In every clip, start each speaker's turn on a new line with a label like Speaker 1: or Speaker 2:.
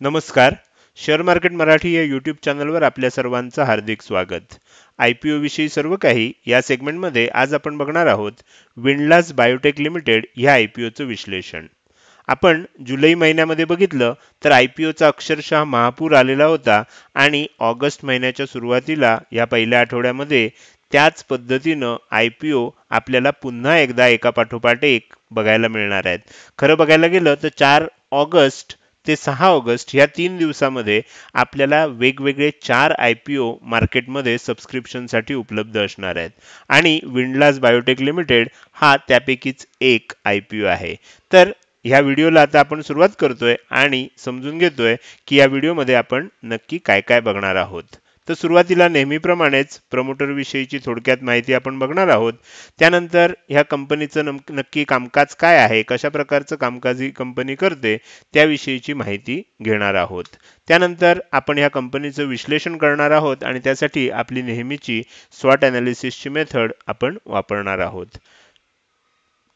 Speaker 1: नमस्कार. Share market Marathi या YouTube चॅनलवर आपल्या सर्वांचं हार्दिक स्वागत. IPO विषयी सर्व काही या सेगमेंटमध्ये आज आपण बघणार आहोत. विंडलास बायोटेक लिमिटेड या IPOचं विश्लेषण. आपण जुलै महिन्यामध्ये बघितलं तर IPOचा अक्षरशः महापूर आलेला होता आणि ऑगस्ट महिन्याच्या सुरुवातीला या पहिल्या आठवड्यामध्ये त्याच पद्धतीनं IPO आपल्याला पुन्हा एकदा एकापाठोपाठ एक बघायला मिळणार आहेत. खरं बघायला गेलं तर 4 ऑगस्ट ते 6 ऑगस्ट या 3 दिवसामध्ये आपल्याला वेगवेगळे 4 IPO मार्केटमध्ये सबस्क्रिप्शनसाठी उपलब्ध असणार आहेत आणि विंडलास बायोटेक लिमिटेड हा त्यापैकीच एक IPO आहे. तर ह्या व्हिडिओला आता आपण सुरुवात करतोय आणि समजून घेतोय की या व्हिडिओमध्ये आपण नक्की काय काय बघणार आहोत. तर सुरुवातीला नेहमीप्रमाणेच प्रमोटर विषयीची थोडक्यात माहिती आपण बघणार आहोत. त्यानंतर ह्या कंपनीचं नक्की कामकाज काय आहे, कशा प्रकारचं कामकाज ही कंपनी करते त्याविषयीची माहिती घेणार आहोत. त्यानंतर आपण ह्या कंपनीचं विश्लेषण करणार आहोत आणि त्यासाठी आपली नेहमीची स्वॉट ॲनालिसिसची मेथड आपण वापरणार आहोत.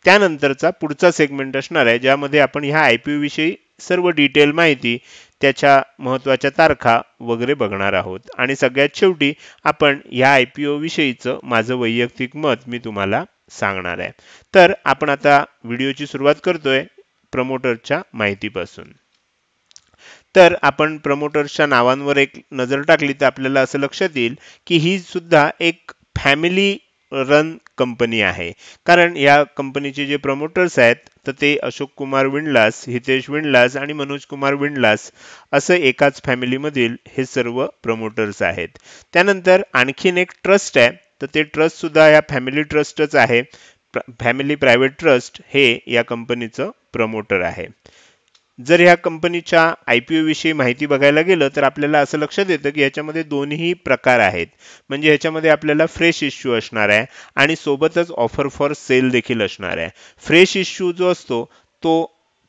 Speaker 1: त्यानंतरचा पुढचा सेगमेंट असणार आहे ज्यामध्ये आपण ह्या IPO विषयी सर्व डिटेल माहिती, त्याच्या महत्त्वाच्या तारखा वगैरे बघणार आहोत आणि सगळ्यात शेवटी आपण या IPO विषयीचं माझं वैयक्तिक मत मी तुम्हाला सांगणार आहे. तर आपण आता व्हिडिओची सुरुवात करतोय प्रमोटरच्या माहितीपासून. तर आपण प्रमोटर्सच्या नावांवर एक नजर टाकली तर आपल्याला असं लक्षात येईल की ही सुद्धा एक फॅमिली रन कंपनी आहे. कारण या कंपनीचे जे प्रमोटर्स आहेत तर ते अशोक कुमार विंडलास, हितेश विंडलास आणि मनोज कुमार विंडलास असं एकाच फॅमिलीमधील हे सर्व प्रमोटर्स आहेत. त्यानंतर आणखीन एक ट्रस्ट आहे तर ते ट्रस्ट सुद्धा या फॅमिली ट्रस्टच आहे. फॅमिली प्रायव्हेट ट्रस्ट हे या कंपनीचं प्रमोटर आहे. जर ह्या कंपनीच्या IPO विषयी माहिती बघायला गेलं तर आपल्याला असं लक्षात येतं की ह्याच्यामध्ये दोन्ही प्रकार आहेत. म्हणजे ह्याच्यामध्ये आपल्याला फ्रेश इश्यू असणार आहे आणि सोबतच ऑफर फॉर सेल देखील असणार आहे. फ्रेश इश्यू जो असतो तो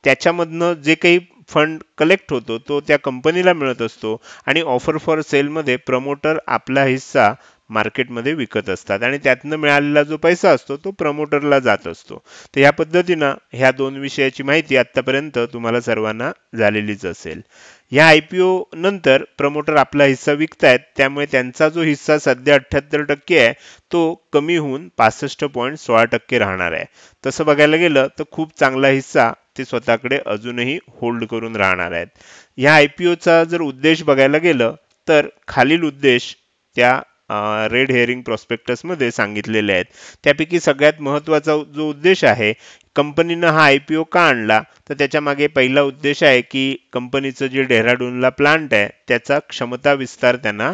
Speaker 1: त्याच्यामधनं जे काही फंड कलेक्ट होतो तो त्या कंपनीला मिळत असतो आणि ऑफर फॉर सेलमध्ये प्रमोटर आपला हिस्सा मार्केटमध्ये विकत असतात आणि त्यातनं मिळालेला जो पैसा असतो तो प्रमोटरला जात असतो. तर ह्या पद्धतीनं ह्या दोन विषयाची माहिती आतापर्यंत तुम्हाला सर्वांना झालेलीच असेल. या IPO नंतर प्रमोटर आपला हिस्सा विकतायत त्यामुळे त्यांचा जो हिस्सा सध्या 78% आहे तो कमी होऊन 65.16% राहणार आहे. तसं बघायला गेलं तर खूप चांगला हिस्सा ते स्वतःकडे अजूनही होल्ड करून राहणार आहेत. या IPOचा जर उद्देश बघायला गेलं तर खालील उद्देश त्या रेड हेअरिंग प्रॉस्पेक्टसमध्ये सांगितलेले आहेत. त्यापैकी सगळ्यात महत्त्वाचा जो उद्देश आहे, कंपनीनं हा IPO का आणला तर त्याच्या मागे पहिला उद्देश आहे की कंपनीचं जे डेहराडूनला प्लांट आहे त्याचा क्षमता विस्तार त्यांना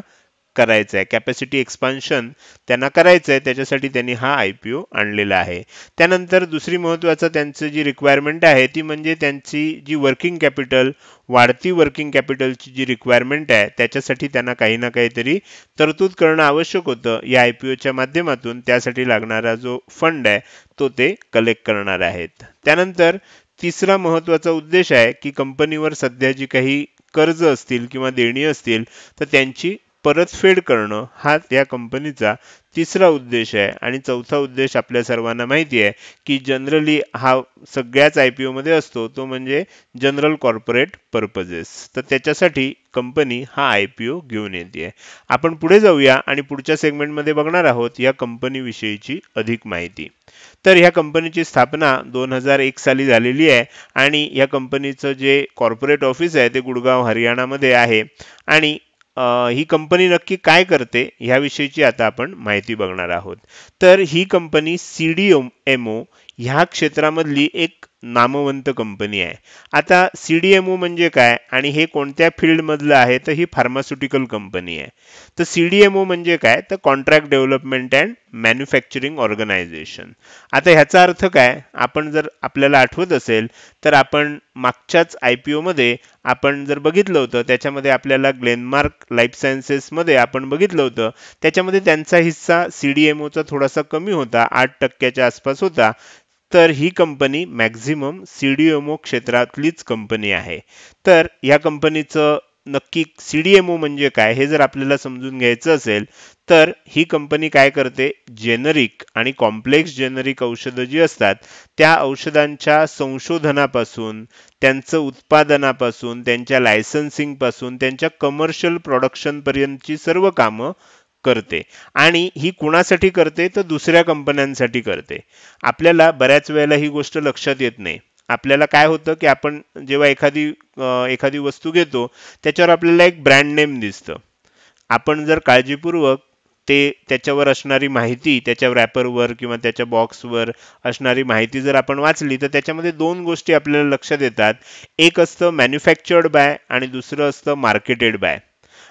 Speaker 1: करायचा आहे, कॅपॅसिटी एक्सपान्शन त्यांना करायचं आहे, त्याच्यासाठी त्यांनी हा IPO आणलेला आहे. त्यानंतर दुसरी महत्त्वाचं त्यांची जी रिक्वायरमेंट आहे ती म्हणजे त्यांची जी वर्किंग कॅपिटल, वाढती वर्किंग कॅपिटलची जी रिक्वायरमेंट आहे त्याच्यासाठी त्यांना काही ना काहीतरी तरतूद करणं आवश्यक होतं. या IPOच्या माध्यमातून त्यासाठी लागणारा जो फंड आहे तो ते कलेक्ट करणार आहेत. त्यानंतर तिसरा महत्त्वाचा उद्देश आहे की कंपनीवर सध्या जी काही कर्ज असतील किंवा देणी असतील तर त्यांची परतफेड करणं हा त्या कंपनीचा तिसरा उद्देश आहे. आणि चौथा उद्देश आपल्या सर्वांना माहिती आहे की जनरली हा सगळ्याच IPO मध्ये असतो तो म्हणजे जनरल कॉर्पोरेट पर्पजेस. तर त्याच्यासाठी कंपनी हा IPO घेऊन येते. आपण पुढे जाऊया आणि पुढच्या सेगमेंटमध्ये बघणार आहोत या कंपनी विषयीची अधिक माहिती. तर ह्या कंपनीची स्थापना 2001 साली झालेली आहे आणि या कंपनीचं जे कॉर्पोरेट ऑफिस आहे ते गुडगाव हरियाणामध्ये आहे. आणि ही कंपनी नक्की काय करते ह्याविषयीची आता आपण माहिती बघणार आहोत. तर ही कंपनी CDMO ह्या क्षेत्रामधली एक नामवंत कंपनी आहे. आता CDMO म्हणजे काय आणि हे कोणत्या फील्डमधलं आहे तर ही फार्मास्युटिकल कंपनी आहे. तर CDMO म्हणजे काय तर contract development and manufacturing organisation. आता ह्याचा अर्थ काय, आपण जर आपल्याला आठवत असेल तर आपण मागच्याच IPO मध्ये आपण जर बघितलं होतं त्याच्यामध्ये आपल्याला ग्लेनमार्क लाईफ सायन्सेसमध्ये आपण बघितलं होतं त्याच्यामध्ये त्यांचा हिस्सा CDMOचा थोडासा कमी होता, 8%च्या आसपास होता. तर ही कंपनी मॅक्झिमम CDMO क्षेत्रातलीच कंपनी आहे. तर या कंपनीचं नक्की CDMO म्हणजे काय हे जर आपल्याला समजून घ्यायचं असेल तर ही कंपनी काय करते, जेनरिक आणि कॉम्प्लेक्स जेनरिक औषधं जी असतात त्या औषधांच्या संशोधनापासून, त्यांचं उत्पादनापासून, त्यांच्या लायसन्सिंग पासून, त्यांच्या कमर्शियल प्रोडक्शन पर्यंतची सर्व कामं करते. आणि ही कुणासाठी करते तर दुसऱ्या कंपन्यांसाठी करते. आपल्याला बऱ्याच वेळेला ही गोष्ट लक्षात येत नाही. आपल्याला काय होतं की आपण जेव्हा एखादी वस्तू घेतो त्याच्यावर आपल्याला एक ब्रँड नेम दिसतं. आपण जर काळजीपूर्वक त्याच्यावर असणारी माहिती, त्याच्या रॅपरवर किंवा त्याच्या बॉक्सवर असणारी माहिती जर आपण वाचली तर त्याच्यामध्ये दोन गोष्टी आपल्याला लक्षात येतात. एक असतं मॅन्युफॅक्चर्ड बाय आणि दुसरं असतं मार्केटेड बाय.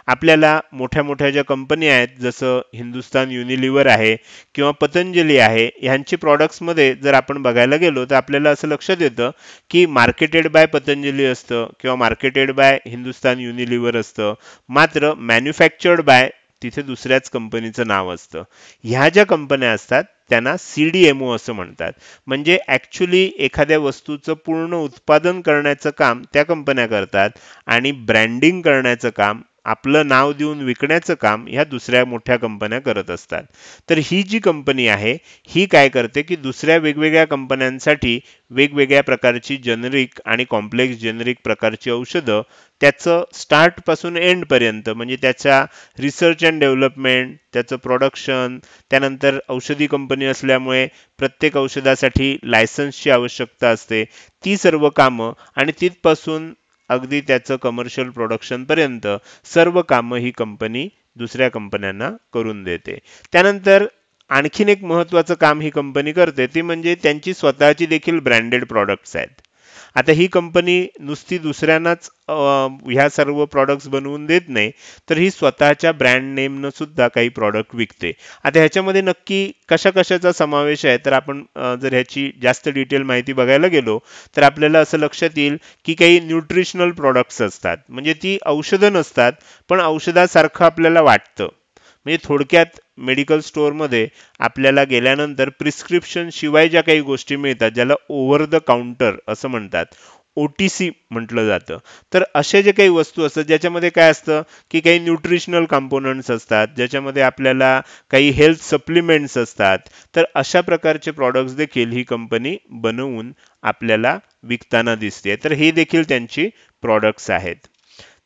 Speaker 1: आपल्याला मोठ्या मोठ्या ज्या कंपनी आहेत जसं हिंदुस्तान युनिलिव्हर आहे किंवा पतंजली आहे ह्यांची प्रॉडक्ट्समध्ये जर आपण बघायला गेलो तर आपल्याला असं लक्षात येतं की मार्केटेड बाय पतंजली असतं किंवा मार्केटेड बाय हिंदुस्तान युनिलिव्हर असतं, मात्र मॅन्युफॅक्चर्ड बाय तिथे दुसऱ्याच कंपनीचं नाव असतं. ह्या ज्या कंपन्या असतात त्यांना CDMO असं म्हणतात. म्हणजे ऍक्च्युली एखाद्या वस्तूचं पूर्ण उत्पादन करण्याचं काम त्या कंपन्या करतात आणि ब्रँडिंग करण्याचं काम, आपलं नाव देऊन विकण्याचं काम ह्या दुसऱ्या मोठ्या कंपन्या करत असतात. तर ही जी कंपनी आहे ही काय करते की दुसऱ्या वेगवेगळ्या कंपन्यांसाठी वेगवेगळ्या प्रकारची जेनरिक आणि कॉम्प्लेक्स जेनरिक प्रकारची औषधं त्याचं स्टार्ट पासून एंड पर्यंत म्हणजे त्याच्या रिसर्च अँड डेव्हलपमेंट, त्याचं प्रोडक्शन, त्यानंतर औषधी कंपनी असल्यामुळे प्रत्येक औषधासाठी लायसन्सची आवश्यकता असते, ती सर्व कामं आणि तिथपासून अगदी त्याचं कमर्शियल प्रोडक्शन पर्यंत सर्व कामं ही कंपनी दुसऱ्या कंपन्यांना करून देते. त्यानंतर आणखीन एक महत्वाचं काम ही कंपनी करते ते म्हणजे त्यांची स्वतःची देखील ब्रँडेड प्रॉडक्ट्स आहेत. आता ही कंपनी नुसती दुसऱ्यांनाच ह्या सर्व प्रॉडक्ट्स बनवून देत नाही, तर ही स्वतःच्या ब्रँड नेमनं सुद्धा काही प्रॉडक्ट विकते. आता ह्याच्यामध्ये नक्की कशा कशाचा समावेश आहे तर आपण जर ह्याची जास्त डिटेल माहिती बघायला गेलो तर आपल्याला असं लक्षात येईल की काही न्यूट्रिशनल प्रॉडक्ट्स असतात. म्हणजे ती औषधं नसतात पण औषधासारखं आपल्याला वाटतं. म्हणजे थोडक्यात मेडिकल स्टोअरमध्ये आपल्याला गेल्यानंतर प्रिस्क्रिप्शन शिवाय ज्या काही गोष्टी मिळतात ज्याला ओव्हर द काउंटर असं म्हणतात, OTC म्हटलं जातं. तर असे जे काही वस्तू असतात ज्याच्यामध्ये काय असतं की काही न्यूट्रिशनल कंपोनंट्स असतात, ज्याच्यामध्ये आपल्याला काही हेल्थ सप्लिमेंट्स असतात, तर अशा प्रकारचे प्रॉडक्ट्स देखील ही कंपनी बनवून आपल्याला विकताना दिसते. तर हे देखील त्यांची प्रॉडक्ट्स आहेत.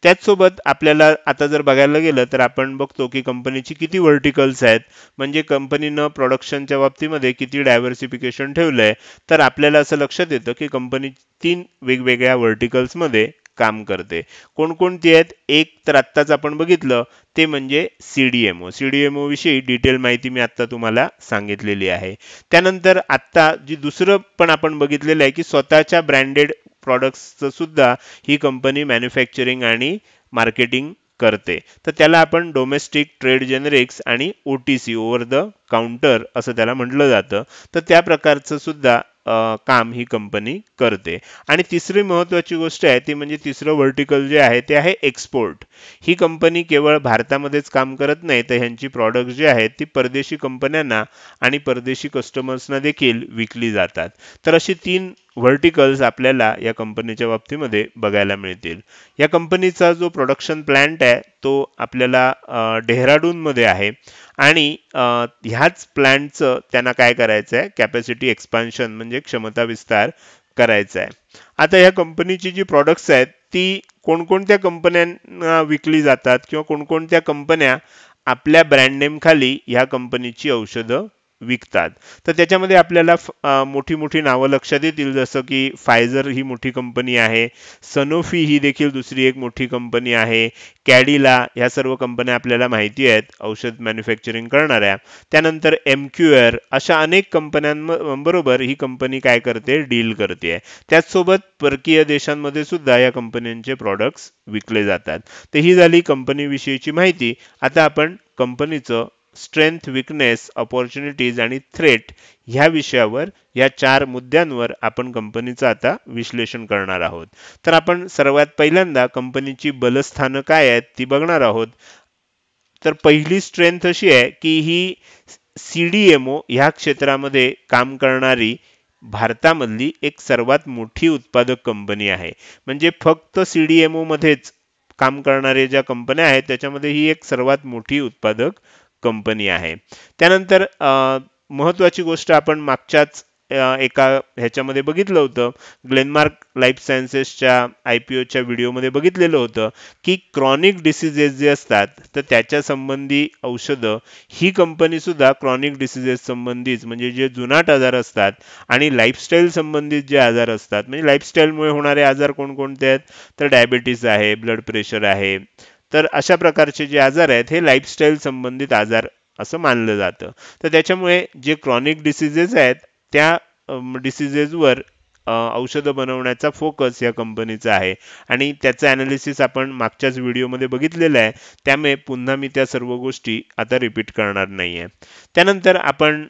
Speaker 1: त्याचसोबत आपल्याला आता जर बघायला गेलं तर आपण बघतो की कंपनीची किती व्हर्टिकल्स आहेत. म्हणजे कंपनीनं प्रोडक्शनच्या बाबतीमध्ये किती डायव्हर्सिफिकेशन ठेवलंय तर आपल्याला असं लक्षात येतं की कंपनी 3 वेगवेगळ्या व्हर्टिकल्समध्ये काम करते. कोणकोणती आहेत? एक तर आत्ताच आपण बघितलं ते म्हणजे CDMO विषयी डिटेल माहिती मी आता तुम्हाला सांगितलेली आहे. त्यानंतर आत्ता जी दुसरं पण आपण बघितलेलं आहे की स्वतःच्या ब्रँडेड प्रॉडक्ट्सचं सुद्धा ही कंपनी मॅन्युफॅक्चरिंग आणि मार्केटिंग करते. तर त्याला आपण डोमेस्टिक ट्रेड जेनरिक्स आणि OTC ओव्हर द काउंटर असं त्याला म्हटलं जातं. तर त्या प्रकारचं सुद्धा काम ही कंपनी करते. आणि तिसरी महत्वाची गोष्ट आहे ती म्हणजे तिसरं व्हर्टिकल जे आहे ते आहे एक्सपोर्ट. ही कंपनी केवळ भारतामध्येच काम करत नाही तर ह्यांची प्रॉडक्ट जी आहेत ती परदेशी कंपन्यांना आणि परदेशी कस्टमर्सना देखील विकली जातात. तर अशी 3 व्हर्टिकल्स आपल्याला या कंपनीच्या बाबतीमध्ये बघायला मिळतील. या कंपनीचा जो प्रोडक्शन प्लांट आहे तो आपल्याला डेहराडूनमध्ये आहे आणि ह्याच प्लांटचं त्यांना काय करायचं आहे, कॅपॅसिटी एक्सपान्शन म्हणजे क्षमता विस्तार करायचा आहे. आता ह्या कंपनीची जी प्रॉडक्ट्स आहेत ती कोणकोणत्या कंपन्यांना विकली जातात किंवा कोणकोणत्या कंपन्या आपल्या ब्रँड नेम खाली ह्या कंपनीची औषधं विकतात. तर त्याच्यामध्ये आपल्याला मोठी मोठी नावं लक्षात येतील जसं की फायझर ही मोठी कंपनी आहे, सनोफी ही देखील दुसरी एक मोठी कंपनी आहे, कॅडिला ह्या सर्व कंपन्या आपल्याला माहिती आहेत औषध मॅन्युफॅक्चरिंग करणाऱ्या. त्यानंतर MQR अशा अनेक कंपन्यांबरोबर ही कंपनी काय करते, डील करते. त्याचसोबत परकीय देशांमध्ये सुद्धा या कंपन्यांचे प्रॉडक्ट्स विकले जातात. तर ही झाली कंपनीविषयीची माहिती. आता आपण कंपनीचं स्ट्रेंथ, विकनेस, अपॉर्च्युनिटीज आणि थ्रेट ह्या विषयावर या 4 मुद्द्यांवर आपण कंपनीचं आता विश्लेषण करणार आहोत. तर आपण सर्वात पहिल्यांदा कंपनीची बलस्थानं काय आहेत ती बघणार आहोत. तर पहिली स्ट्रेंथ अशी आहे की ही CDMO ह्या क्षेत्रामध्ये काम करणारी भारतामधली एक सर्वात मोठी उत्पादक कंपनी आहे. म्हणजे फक्त CDMO मध्येच काम करणारे ज्या कंपन्या आहेत त्याच्यामध्ये ही एक सर्वात मोठी उत्पादक कंपनी आहे. त्यानंतर महत्त्वाची गोष्ट आपण मागच्याच एका ह्याच्यामध्ये बघितलं होतं, ग्लेनमार्क लाईफ सायन्सेसच्या IPOच्या व्हिडिओमध्ये बघितलेलं होतं की क्रॉनिक डिसीजेस जे असतात तर त्याच्या संबंधी औषधं ही कंपनी सुद्धा क्रॉनिक डिसीजेस संबंधीच म्हणजे जे जुनाट आजार असतात आणि लाईफस्टाईल संबंधित जे आजार असतात, म्हणजे लाईफस्टाईलमुळे होणारे आजार कोणकोणते आहेत तर डायबिटीज आहे, ब्लड प्रेशर आहे, तर अशा प्रकारचे जे आजार आहेत हे लाईफस्टाईल संबंधित आजार असं मानलं जातं. तर त्याच्यामुळे जे क्रॉनिक डिसीजेस आहेत त्या डिसीजेसवर औषधं बनवण्याचा फोकस या कंपनीचा आहे आणि त्याचं ॲनालिसिस आपण मागच्याच व्हिडिओमध्ये बघितलेलं आहे. त्यामुळे पुन्हा मी त्या सर्व गोष्टी आता रिपीट करणार नाही आहे. त्यानंतर आपण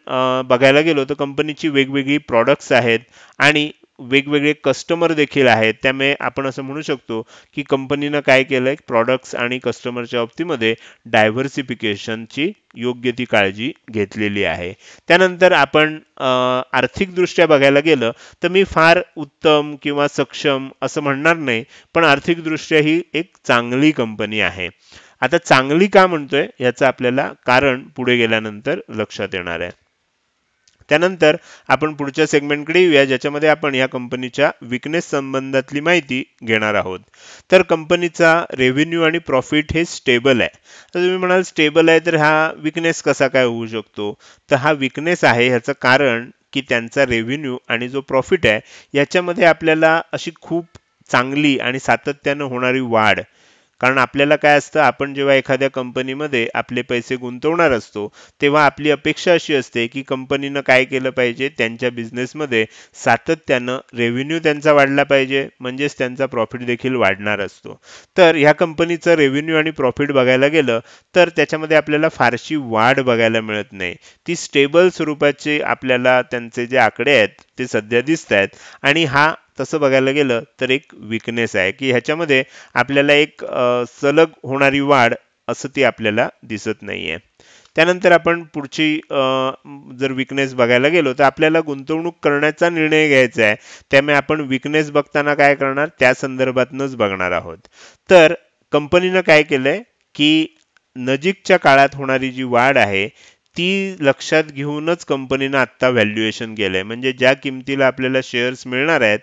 Speaker 1: बघायला गेलो तर कंपनीची वेगवेगळी प्रॉडक्ट्स आहेत आणि वेगवेगळे कस्टमर देखील आहेत. त्यामुळे आपण असं म्हणू शकतो की कंपनीनं काय केलंय, प्रॉडक्ट्स आणि कस्टमरच्या बाबतीमध्ये डायव्हर्सिफिकेशनची योग्य ती काळजी घेतलेली आहे. त्यानंतर आपण आर्थिकदृष्ट्या बघायला गेलं तर मी फार उत्तम किंवा सक्षम असं म्हणणार नाही, पण आर्थिकदृष्ट्या ही एक चांगली कंपनी आहे. आता चांगली का म्हणतोय याचं आपल्याला कारण पुढे गेल्यानंतर लक्षात येणार आहे. त्यानंतर आपण पुढच्या सेगमेंटकडे येऊया, ज्याच्यामध्ये आपण या कंपनीच्या विकनेस संबंधातली माहिती घेणार आहोत. तर कंपनीचा रेव्हेन्यू आणि प्रॉफिट हे स्टेबल आहे. तर तुम्ही म्हणाल स्टेबल आहे तर हा विकनेस कसा काय होऊ शकतो, तर हा विकनेस आहे ह्याचं कारण की त्यांचा रेव्हेन्यू आणि जो प्रॉफिट आहे याच्यामध्ये आपल्याला अशी खूप चांगली आणि सातत्यानं होणारी वाढ, कारण आपल्याला काय असतं, आपण जेव्हा एखाद्या कंपनीमध्ये आपले पैसे गुंतवणार असतो तेव्हा आपली अपेक्षा अशी असते की कंपनीनं काय केलं पाहिजे, त्यांच्या बिझनेसमध्ये सातत्यानं रेव्हेन्यू त्यांचा वाढला पाहिजे, म्हणजेच त्यांचा प्रॉफिट देखील वाढणार असतो. तर ह्या कंपनीचं रेव्हेन्यू आणि प्रॉफिट बघायला गेलं तर त्याच्यामध्ये आपल्याला फारशी वाढ बघायला मिळत नाही. ती स्टेबल स्वरूपाचे आपल्याला त्यांचे जे आकडे आहेत ते सध्या दिसत आहेत आणि हा तसं बघायला गेलं तर एक विकनेस आहे की ह्याच्यामध्ये आपल्याला एक सलग होणारी वाढ असं ती आपल्याला दिसत नाहीये. त्यानंतर आपण पुढची जर विकनेस बघायला गेलो तर आपल्याला गुंतवणूक करण्याचा निर्णय घ्यायचा आहे. त्यामुळे आपण विकनेस बघताना काय करणार, त्या संदर्भातनच बघणार आहोत. तर कंपनीनं काय केलंय की नजीकच्या काळात होणारी जी वाढ आहे ती लक्षात घेऊनच कंपनीनं आत्ता व्हॅल्युएशन केलंय. म्हणजे ज्या किमतीला आपल्याला शेअर्स मिळणार आहेत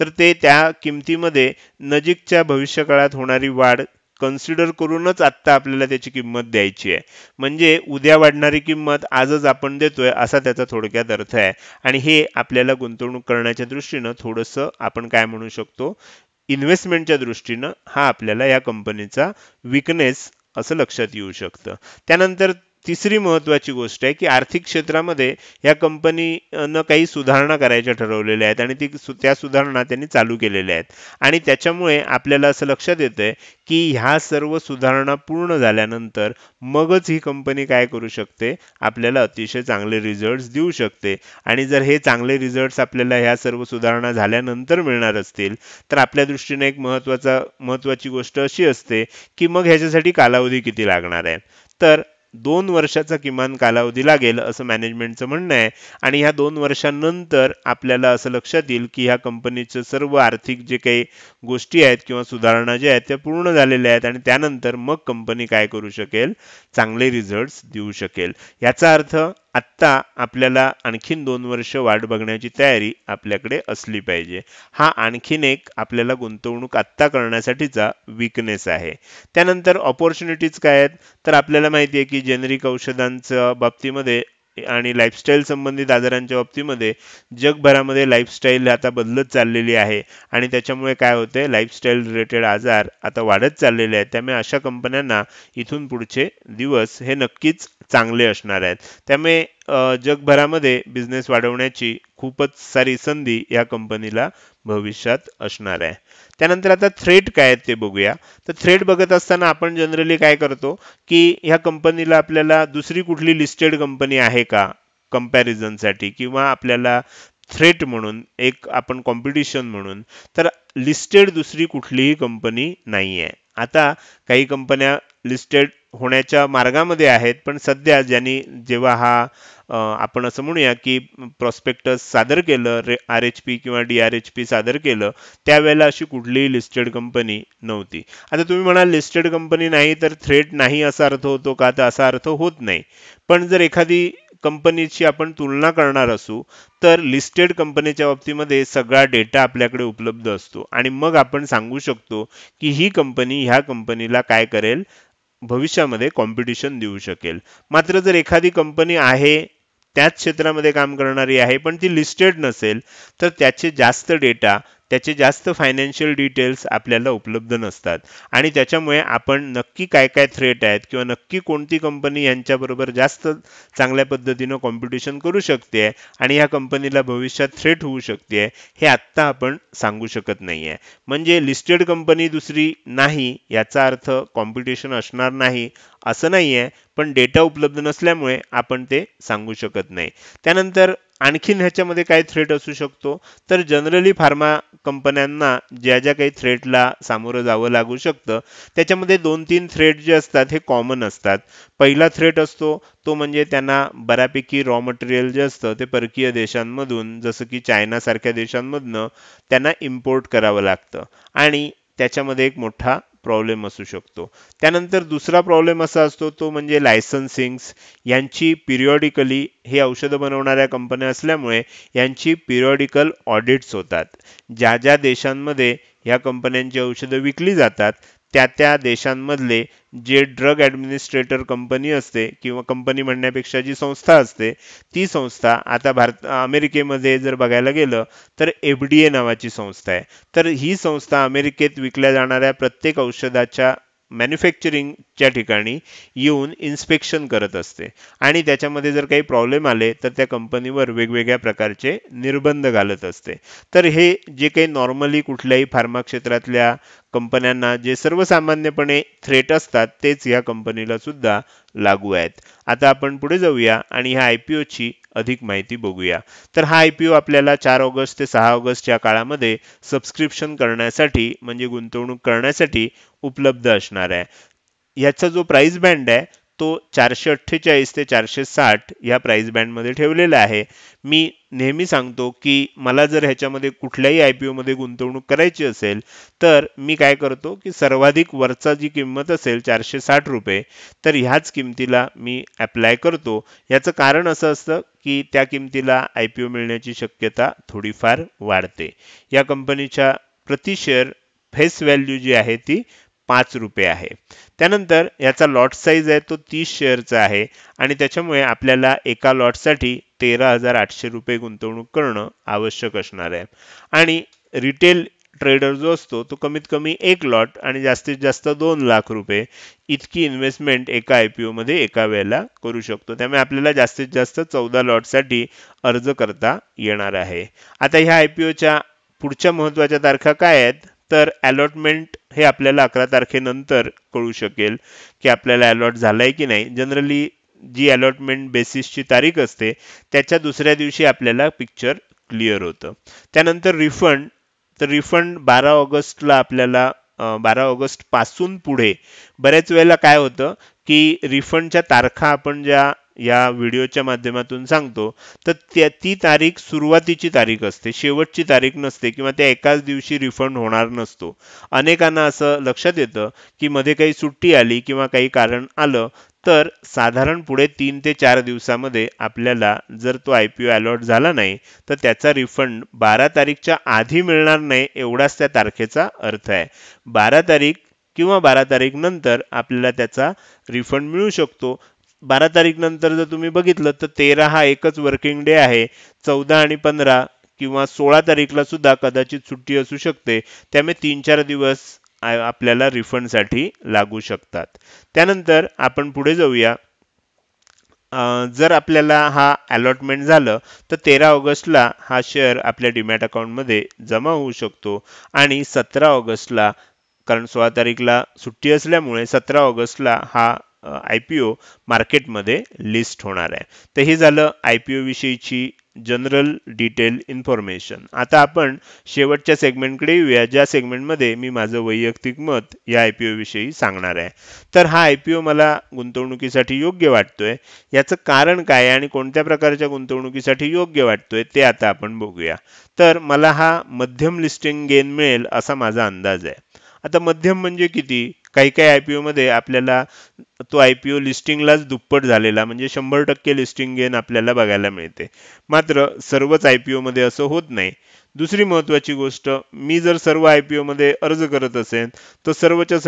Speaker 1: तर ते त्या किमतीमध्ये नजीकच्या भविष्यकाळात होणारी वाढ कन्सिडर करूनच आत्ता आपल्याला त्याची किंमत द्यायची आहे. म्हणजे उद्या वाढणारी किंमत आजच आपण देतोय असा त्याचा थोडक्यात अर्थ आहे. आणि हे आपल्याला गुंतवणूक करण्याच्या दृष्टीनं थोडंसं आपण काय म्हणू शकतो, इन्व्हेस्टमेंटच्या दृष्टीनं हा आपल्याला या कंपनीचा विकनेस असं लक्षात येऊ शकतं. त्यानंतर तिसरी महत्त्वाची गोष्ट आहे की आर्थिक क्षेत्रामध्ये या कंपनीनं काही सुधारणा करायच्या ठरवलेल्या आहेत आणि त्या सुधारणा त्यांनी चालू केलेल्या आहेत आणि त्याच्यामुळे आपल्याला असं लक्षात येतंय की ह्या सर्व सुधारणा पूर्ण झाल्यानंतर मगच ही कंपनी काय करू शकते, आपल्याला अतिशय चांगले रिझल्ट्स देऊ शकते. आणि जर हे चांगले रिझल्ट्स आपल्याला ह्या सर्व सुधारणा झाल्यानंतर मिळणार असतील तर आपल्या दृष्टीने एक महत्त्वाची गोष्ट अशी असते की मग ह्याच्यासाठी कालावधी किती लागणार आहे. तर 2 वर्षाचा किमान कालावधी लागेल असं मॅनेजमेंटचं म्हणणं आहे आणि ह्या 2 वर्षांनंतर आपल्याला असं लक्षात येईल की ह्या कंपनीचं सर्व आर्थिक जे काही गोष्टी आहेत किंवा सुधारणा ज्या आहेत त्या पूर्ण झालेल्या आहेत आणि त्यानंतर मग कंपनी काय करू शकेल, चांगले रिझल्ट्स देऊ शकेल. याचा अर्थ आत्ता आपल्याला आणखीन 2 वर्ष वाट बघण्याची तयारी आपल्याकडे असली पाहिजे. हा आणखीन एक आपल्याला गुंतवणूक आत्ता करण्यासाठीचा विकनेस आहे. त्यानंतर ऑपॉर्च्युनिटीज काय आहेत, तर आपल्याला माहिती आहे की जेनेरिक औषधांच्या बाबतीमध्ये आणि लाईफस्टाईल संबंधित आजारांच्या बाबतीमध्ये जगभरामध्ये लाईफस्टाईल आता बदलत चाललेली आहे आणि त्याच्यामुळे काय होते, लाईफस्टाईल रिलेटेड आजार आता वाढत चाललेले आहेत. त्यामुळे अशा कंपन्यांना इथून पुढचे दिवस हे नक्कीच चांगले असणार आहेत. त्यामुळे जगभरामध्ये बिझनेस वाढवण्याची खूपच सारी संधी या कंपनीला भविष्यात असणार आहे. त्यानंतर आता थ्रेट काय आहेत ते बघूया. तर थ्रेट बघत असताना आपण जनरली काय करतो की ह्या कंपनीला आपल्याला दुसरी कुठली लिस्टेड कंपनी आहे का कंपॅरिझनसाठी किंवा आपल्याला थ्रेट म्हणून एक आपण कॉम्पिटिशन म्हणून, तर लिस्टेड दुसरी कुठलीही कंपनी नाही आहे. आता काही कंपन्या लिस्टेड होण्याच्या मार्गामध्ये आहेत, पण सध्या ज्यांनी जेव्हा हा आपण असं म्हणूया की प्रॉस्पेक्टस सादर केलं, RHP किंवा DRHP सादर केलं, त्यावेळेला अशी कुठलीही लिस्टेड कंपनी नव्हती. आता तुम्ही म्हणाल लिस्टेड कंपनी नाही तर थ्रेट नाही असा अर्थ होतो का? तर असा अर्थ होत नाही. पण जर एखादी कंपनीची आपण तुलना करणार असू तर लिस्टेड कंपनीच्या बाबतीमध्ये सगळा डेटा आपल्याकडे उपलब्ध असतो आणि मग आपण सांगू शकतो की ही कंपनी ह्या कंपनीला काय करेल, भविष्यामध्ये कॉम्पिटिशन देऊ शकेल. मात्र जर एखादी कंपनी आहे, त्याच क्षेत्रामध्ये काम करणारी आहे, पण ती लिस्टेड नसेल, तर त्याचे जास्त डेटा, त्याचे जास्त फायनान्शियल डिटेल्स आपल्याला उपलब्ध नसतात आणि त्याच्यामुळे आपण नक्की काय काय थ्रेट आहेत किंवा नक्की कोणती कंपनी यांच्याबरोबर जास्त चांगल्या पद्धतीनं कॉम्पिटिशन करू शकते आणि ह्या कंपनीला भविष्यात थ्रेट होऊ शकते, हे आत्ता आपण सांगू शकत नाहीये. म्हणजे लिस्टेड कंपनी दुसरी नाही याचा अर्थ कॉम्पिटिशन असणार नाही असं नाहीये, पण डेटा उपलब्ध नसल्यामुळे आपण ते सांगू शकत नाही. त्यानंतर आणखीन ह्याच्यामध्ये काय थ्रेट असू शकतो, तर जनरली फार्मा कंपन्यांना ज्या ज्या काही थ्रेटला सामोरं जावं लागू शकतं, त्याच्यामध्ये 2-3 थ्रेट जे असतात हे कॉमन असतात. पहिला थ्रेट असतो तो म्हणजे त्यांना बऱ्यापैकी रॉ मटेरियल जे असतं ते परकीय देशांमधून, जसं की चायनासारख्या देशांमधनं त्यांना इम्पोर्ट करावं लागतं आणि त्याच्यामध्ये एक मोठा प्रॉब्लेम असू शकतो. त्यानंतर दुसरा प्रॉब्लेम असा असतो तो म्हणजे लायसन्सिंग्स. यांची पिरियॉडिकली, हे औषधं बनवणाऱ्या कंपन्या असल्यामुळे यांची पिरियॉडिकल ऑडिट्स होतात. ज्या ज्या देशांमध्ये ह्या कंपन्यांची औषधं विकली जातात त्या त्या देशांमधले जे ड्रग ॲडमिनिस्ट्रेटर कंपनी असते किंवा कंपनी म्हणण्यापेक्षा जी संस्था असते, ती संस्था आता अमेरिकेमध्ये जर बघायला गेलं तर FDA नावाची संस्था आहे. तर ही संस्था अमेरिकेत विकल्या जाणाऱ्या प्रत्येक औषधाच्या मॅन्युफॅक्चरिंगच्या ठिकाणी येऊन इन्स्पेक्शन करत असते आणि त्याच्यामध्ये जर काही प्रॉब्लेम आले तर त्या कंपनीवर वेगवेगळ्या प्रकारचे निर्बंध घालत असते. तर हे जे काही नॉर्मली कुठल्याही फार्मा क्षेत्रातल्या कंपन्यांना जे सर्वसामान्यपणे थ्रेट असतात तेच या कंपनीला सुद्धा लागू आहेत. आता आपण पुढे जाऊया आणि ह्या IPOची अधिक माहिती बघूया. तर हा IPO आपल्याला 4 ऑगस्ट ते 6 ऑगस्ट या काळामध्ये सबस्क्रिप्शन करण्यासाठी म्हणजे गुंतवणूक करण्यासाठी उपलब्ध असणार आहे. याचा जो प्राइस बँड आहे तो 448 ते 460 या प्राइस बँडमध्ये ठेवलेला आहे. मी नेहमी सांगतो की मला जर ह्याच्यामध्ये कुठल्याही IPO मध्ये गुंतवणूक करायची असेल तर मी काय करतो की सर्वाधिक वरचा जी किंमत असेल ₹460, तर ह्याच किमतीला मी अप्लाय करतो. याचं कारण असं असतं की त्या किमतीला IPO मिळण्याची शक्यता थोडीफार वाढते. या कंपनीच्या प्रति शेअर फेस व्हॅल्यू जी आहे ती ₹5 आहे. त्यानंतर याचा लॉट साईज आहे तो 30 शेअरचा आहे आणि त्याच्यामुळे आपल्याला एका लॉटसाठी ₹13,800 गुंतवणूक करणं आवश्यक असणार आहे. आणि रिटेल ट्रेडर जो असतो तो कमीत कमी एक लॉट आणि जास्तीत जास्त ₹2,00,000 इतकी इन्व्हेस्टमेंट एका IPO मध्ये एका वेळेला करू शकतो. त्यामुळे आपल्याला जास्तीत जास्त 14 लॉटसाठी अर्ज करता येणार आहे. आता ह्या IPOच्या पुढच्या महत्त्वाच्या तारखा काय आहेत, तर अलॉटमेंट हे आपल्याला 11 तारखेनंतर कळू शकेल की आपल्याला अलॉट झालाय की नाही. जनरली जी अलॉटमेंट बेसिसची तारीख असते त्याच्या दुसऱ्या दिवशी आपल्याला पिक्चर क्लिअर होतं. त्यानंतर रिफंड, तर रिफंड 12 ऑगस्टला आपल्याला 12 ऑगस्ट पासून पुढे बऱ्याच वेळेला काय होतं की रिफंडच्या तारखा आपण ज्या या व्हिडिओच्या माध्यमातून सांगतो तर ती तारीख सुरुवातीची तारीख असते, शेवटची तारीख नसते किंवा त्या एकाच दिवशी रिफंड होणार नसतो. अनेकांना असं लक्षात येतं की मध्ये काही सुट्टी आली किंवा काही कारण आलं तर साधारण पुढे 3 ते 4 दिवसामध्ये आपल्याला जर तो IPO अलॉट झाला नाही तर त्याचा रिफंड 12 तारीखच्या आधी मिळणार नाही एवढाच त्या तारखेचा अर्थ आहे. 12 तारीख किंवा 12 तारीख नंतर आपल्याला त्याचा रिफंड मिळू शकतो. 12 तारीख नंतर जर तुम्ही बघितलं तर 13 हा एकच वर्किंग डे आहे. 14 आणि 15 किंवा 16 तारीखला सुद्धा कदाचित सुट्टी असू शकते. त्यामुळे 3-4 दिवस आपल्याला रिफंडसाठी लागू शकतात. त्यानंतर आपण पुढे जाऊया. जर आपल्याला हा अलॉटमेंट झालं तर 13 ऑगस्टला हा शेअर आपल्या डीमॅट अकाउंटमध्ये जमा होऊ शकतो आणि 17 ऑगस्टला, कारण 16 तारीखला सुट्टी असल्यामुळे 17 ऑगस्टला हा IPO मार्केटमध्ये लिस्ट होणार आहे. तर हे झालं IPO विषयीची जनरल डिटेल इन्फॉर्मेशन. आता आपण शेवटच्या सेगमेंटकडे येऊया, ज्या सेगमेंटमध्ये मी माझं वैयक्तिक मत या IPO विषयी सांगणार आहे. तर हा IPO मला गुंतवणुकीसाठी योग्य वाटतोय. याचं कारण काय आणि कोणत्या प्रकारच्या गुंतवणुकीसाठी योग्य वाटतोय ते आता आपण बघूया. तर मला हा मध्यम लिस्टिंग गेन मिळेल असा माझा अंदाज आहे. आता मध्यम म्हणजे किती? काही काही IPO मध्ये आपल्याला तो IPO लिस्टिंगलाच दुप्पट झालेला म्हणजे 100% लिस्टिंग गेन आपल्याला बघायला मिळते. मात्र सर्वच IPO मध्ये असं होत नाही. दुसरी महत्वाची गोष्ट, मी जर सर्व IPO मध्ये अर्ज करत असेल तर सर्वच्या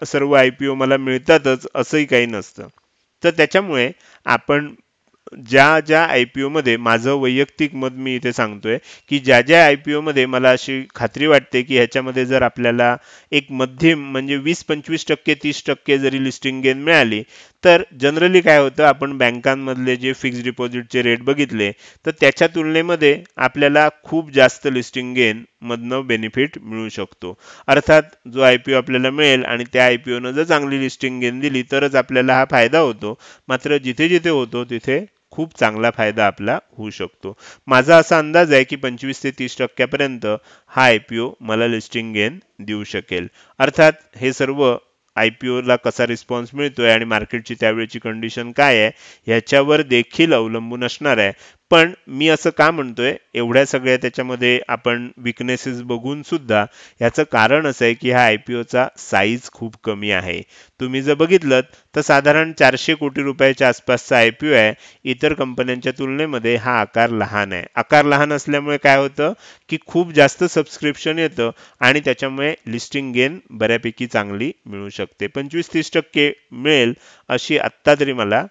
Speaker 1: सर्व IPO मला मिळतातच असंही काही नसतं. तर त्याच्यामुळे आपण ज्या ज्या IPO मध्ये माझं वैयक्तिक मत मी इथे सांगतोय, की ज्या ज्या IPO मध्ये मला अशी खात्री वाटते की ह्याच्यामध्ये जर आपल्याला एक मध्यम म्हणजे 20-25% 30% जरी लिस्टिंग गेन मिळाली, तर जनरली काय होतं, आपण बँकांमधले जे फिक्स्ड डिपॉझिटचे रेट बघितले तर त्याच्या तुलनेमध्ये आपल्याला खूप जास्त लिस्टिंग गेन मधनं बेनिफिट मिळू शकतो. अर्थात जो IPO आपल्याला मिळेल आणि त्या IPO न जर चांगली लिस्टिंग गेन दिली तरच आपल्याला हा फायदा होतो. मात्र जिथे जिथे होतो तिथे खूप चांगला फायदा आपला होऊ शकतो. माझा असा अंदाज आहे की 25 ते 30% पर्यंत हा IPO मला लिस्टिंग गेन देऊ शकेल. अर्थात हे सर्व IPO ला कसा रिस्पॉन्स मिळतोय आणि मार्केटची त्यावेळची कंडिशन काय आहे ह्याच्यावर देखील अवलंबून असणार आहे. पण मी असं का म्हणतोय, एवढ्या सगळ्या त्याच्यामध्ये आपण विकनेसेस बघून सुद्धा याचं कारण असं आहे की हा IPOचा साईज खूप कमी आहे. तुम्ही जर बघितलं तर साधारण 400 कोटी रुपयाच्या आसपासचा IPO आहे. इतर कंपन्यांच्या तुलनेमध्ये हा आकार लहान आहे. आकार लहान असल्यामुळे काय होतं की खूप जास्त सबस्क्रिप्शन येतं आणि त्याच्यामुळे लिस्टिंग गेन बऱ्यापैकी चांगली मिळू शकते. 25-30% मिळेल अशी आत्ता तरी मला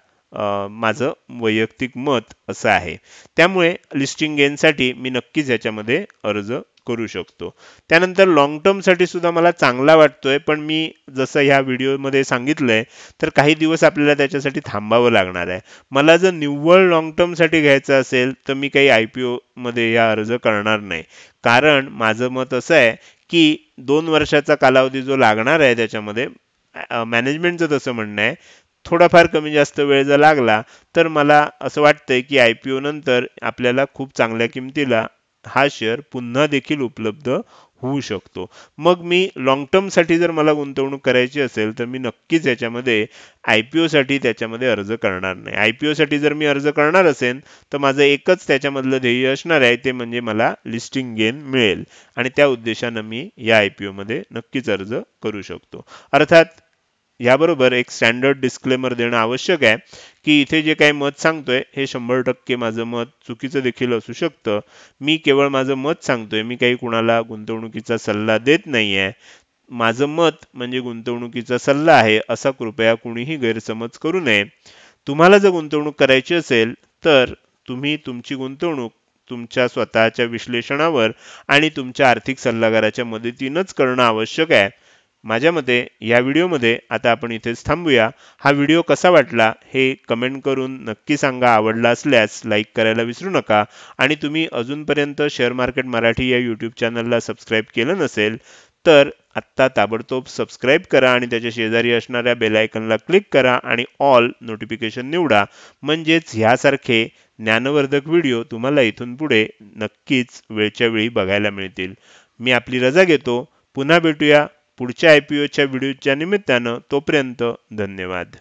Speaker 1: माझं वैयक्तिक मत असं आहे. त्यामुळे लिस्टिंग गेनसाठी मी नक्कीच याच्यामध्ये अर्ज करू शकतो. त्यानंतर लॉंग टर्मसाठी सुद्धा मला चांगला वाटतोय, पण मी जसं ह्या व्हिडिओमध्ये सांगितलंय तर काही दिवस आपल्याला त्याच्यासाठी थांबावं लागणार आहे. मला जर निव्वळ लॉंग टर्मसाठी घ्यायचं असेल तर मी काही IPO मध्ये या अर्ज करणार नाही. कारण माझं मत असं आहे की 2 वर्षाचा कालावधी जो लागणार आहे त्याच्यामध्ये, मॅनेजमेंटचं तसं म्हणणं आहे, थोडाफार कमी जास्त वेळ जर लागला तर मला असं वाटतंय की IPO नंतर आपल्याला खूप चांगल्या किमतीला हा शेअर पुन्हा देखील उपलब्ध होऊ शकतो. मग मी लॉंग टर्मसाठी जर मला गुंतवणूक करायची असेल तर मी नक्कीच याच्यामध्ये IPO साठी त्याच्यामध्ये अर्ज करणार नाही. IPO साठी जर मी अर्ज करणार असेल तर माझं एकच त्याच्यामधलं ध्येय असणार आहे, ते म्हणजे मला लिस्टिंग गेन मिळेल आणि त्या उद्देशानं मी या IPO मध्ये नक्कीच अर्ज करू शकतो. अर्थात याबरोबर एक स्टँडर्ड डिस्क्लेमर देणं आवश्यक आहे की इथे जे काही मत सांगतोय हे 100% माझं मत चुकीचं देखील असू शकतं. मी केवळ माझं मत सांगतोय, मी काही कुणाला गुंतवणुकीचा सल्ला देत नाहीये. माझं मत म्हणजे गुंतवणुकीचा सल्ला आहे असा कृपया कुणीही गैरसमज करू नये. तुम्हाला जर गुंतवणूक करायची असेल तर तुम्ही तुमची गुंतवणूक तुमच्या स्वतःच्या विश्लेषणावर आणि तुमच्या आर्थिक सल्लागाराच्या मदतीनंच करणं आवश्यक आहे. माझ्या मते या व्हिडिओमध्ये आता आपण इथेच थांबूया. हा व्हिडिओ कसा वाटला हे कमेंट करून नक्की सांगा. आवडला असल्यास लाईक करायला विसरू नका आणि तुम्ही अजूनपर्यंत शेअर मार्केट मराठी या यूट्यूब चॅनलला सबस्क्राईब केलं नसेल तर आत्ता ताबडतोब सबस्क्राईब करा आणि त्याच्या शेजारी असणाऱ्या बेल आयकॉनला क्लिक करा आणि ऑल नोटिफिकेशन निवडा. म्हणजेच ह्यासारखे ज्ञानवर्धक व्हिडिओ तुम्हाला इथून पुढे नक्कीच वेळच्या वेळी बघायला मिळतील. मी आपली रजा घेतो. पुन्हा भेटूया पुढच्या IPOच्या व्हिडिओच्या निमित्तानं. तोपर्यंत धन्यवाद.